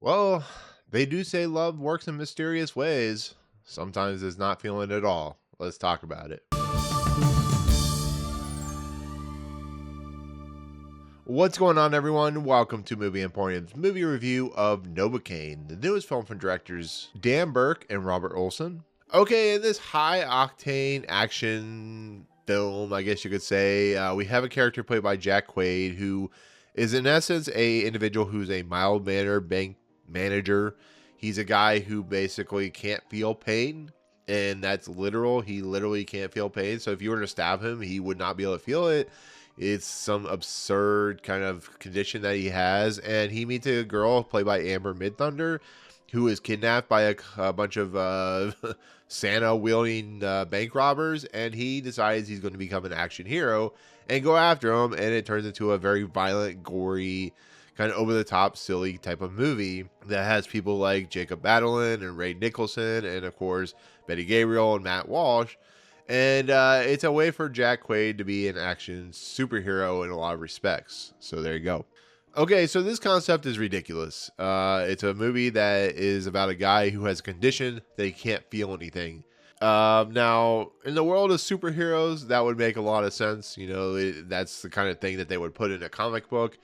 Well, they do say love works in mysterious ways. Sometimes it's not feeling it at all. Let's talk about it. What's going on, everyone? Welcome to Movie Emporium's movie review of Novocaine, the newest film from directors Dan Berk and Robert Olsen. Okay, in this high octane action film, I guess you could say, we have a character played by Jack Quaid, who is in essence a individual who's a mild-mannered bank manager. He's a guy who basically can't feel pain, and that's literal. He literally can't feel pain. So if you were to stab him, he would not be able to feel it. It's some absurd kind of condition that he has, and he meets a girl played by Midthunder, who is kidnapped by a bunch of Santa wielding bank robbers, and he decides he's going to become an action hero and go after them. And it turns into a very violent, gory, kind of over the top, silly type of movie that has people like Jacob Batalon and Nicholson, and of course Betty Gabriel and Matt Walsh. And it's a way for Jack Quaid to be an action superhero in a lot of respects. So there you go. Okay, so this concept is ridiculous. It's a movie that is about a guy who has a condition that he can't feel anything. Now, in the world of superheroes, that would make a lot of sense. You know, that's the kind of thing that they would put in a comic book.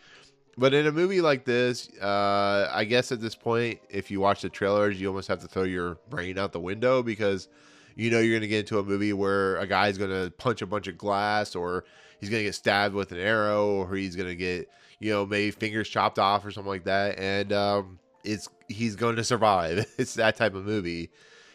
But in a movie like this, I guess at this point, if you watch the trailers, you almost have to throw your brain out the window, because you know you're going to get into a movie where a guy's going to punch a bunch of glass, or he's going to get stabbed with an arrow, or he's going to get, maybe fingers chopped off or something like that. And he's going to survive. It's that type of movie.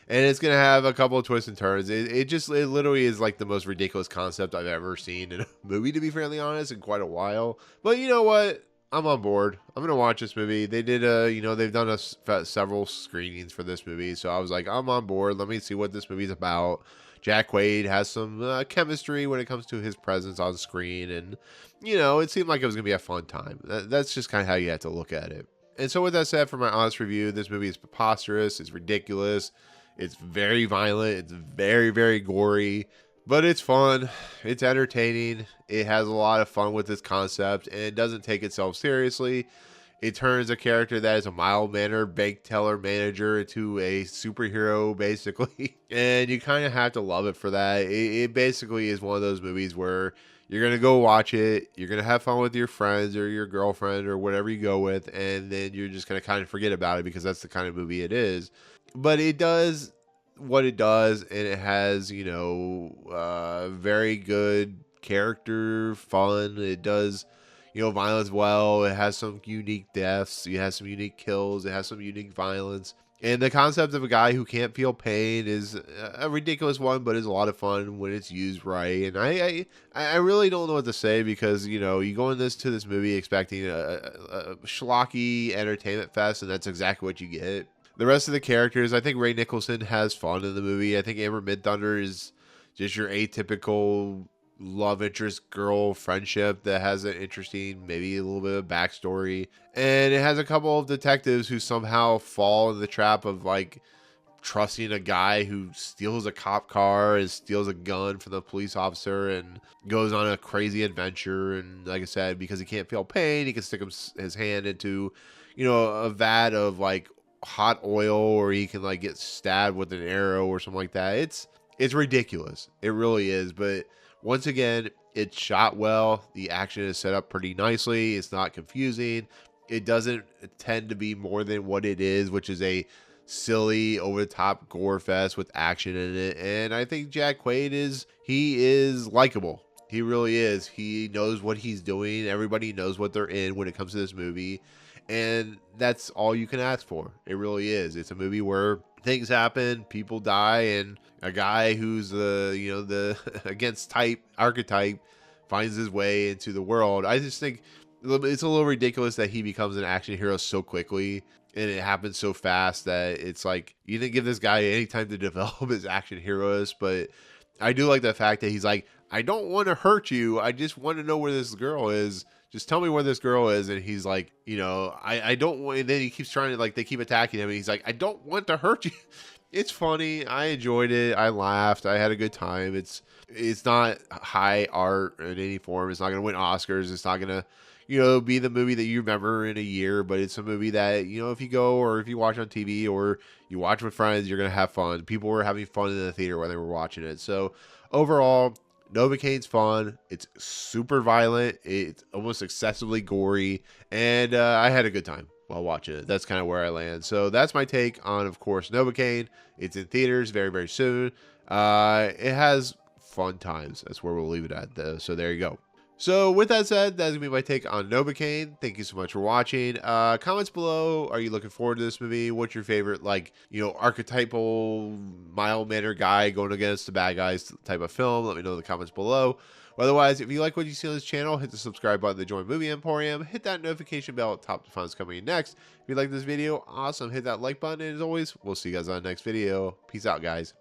And it's going to have a couple of twists and turns. It literally is like the most ridiculous concept I've ever seen in a movie, to be fairly honest, in quite a while. But you know what? I'm on board. I'm going to watch this movie. They did they've done several screenings for this movie. So I was like, I'm on board. Let me see what this movie's about. Jack Quaid has some chemistry when it comes to his presence on screen. And, it seemed like it was going to be a fun time. That's just kind of how you have to look at it. And so with that said, for my honest review, this movie is preposterous. It's ridiculous. It's very violent. It's very, very gory. But it's fun, it's entertaining, it has a lot of fun with this concept, and it doesn't take itself seriously. It turns a character that is a mild-mannered bank teller manager into a superhero, basically. And you kind of have to love it for that. It basically is one of those movies where you're going to go watch it, you're going to have fun with your friends or your girlfriend or whatever you go with, and then you're just going to kind of forget about it, because that's the kind of movie it is. But it does what it does, and it has very good character fun. It does violence well. It has some unique deaths, it has some unique kills, it has some unique violence, and the concept of a guy who can't feel pain is a ridiculous one, but is a lot of fun when it's used right. And I really don't know what to say, because you go in to this movie expecting a schlocky entertainment fest, and that's exactly what you get. The rest of the characters, I think Nicholson has fun in the movie. I think Midthunder is just your atypical love interest girl friendship that has an interesting, maybe a little bit of backstory. And it has a couple of detectives who somehow fall in the trap of like trusting a guy who steals a cop car and steals a gun from the police officer and goes on a crazy adventure. And like I said, because he can't feel pain, he can stick his hand into, a vat of like hot oil, or he can like get stabbed with an arrow or something like that. It's ridiculous. It really is. But once again, it's shot well. The action is set up pretty nicely. It's not confusing. It doesn't tend to be more than what it is, which is a silly, over the top gore fest with action in it. And I think Jack Quaid is likable. He really is. He knows what he's doing. Everybody knows what they're in when it comes to this movie. And that's all you can ask for. It really is. It's a movie where things happen, people die, and a guy who's the against type archetype finds his way into the world. I just think it's a little ridiculous that he becomes an action hero so quickly, and it happens so fast that it's like you didn't give this guy any time to develop his action heroes. But I do like the fact that he's like, I don't want to hurt you. I just want to know where this girl is. Just tell me where this girl is. And he's like, I don't want, and then he keeps trying to, like, they keep attacking him, and he's like, I don't want to hurt you. It's funny. I enjoyed it. I laughed. I had a good time. It's not high art in any form. It's not going to win Oscars. It's not going to, be the movie that you remember in a year, but it's a movie that, if you go or if you watch on TV or you watch with friends, you're going to have fun. People were having fun in the theater when they were watching it. So overall, Novocaine's fun. It's super violent. It's almost excessively gory. And I had a good time while watching it. That's kind of where I land. So that's my take on, of course, Novocaine. It's in theaters very, very soon. It has fun times. That's where we'll leave it at, though. So there you go. So with that said, that's going to be my take on Novocaine. Thank you so much for watching. Comments below. Are you looking forward to this movie? What's your favorite, archetypal, mild-mannered guy going against the bad guys type of film? Let me know in the comments below. Otherwise, if you like what you see on this channel, hit the subscribe button to join Movie Emporium. Hit that notification bell at top to find what's coming in next. If you like this video, awesome. Hit that like button. And as always, we'll see you guys on the next video. Peace out, guys.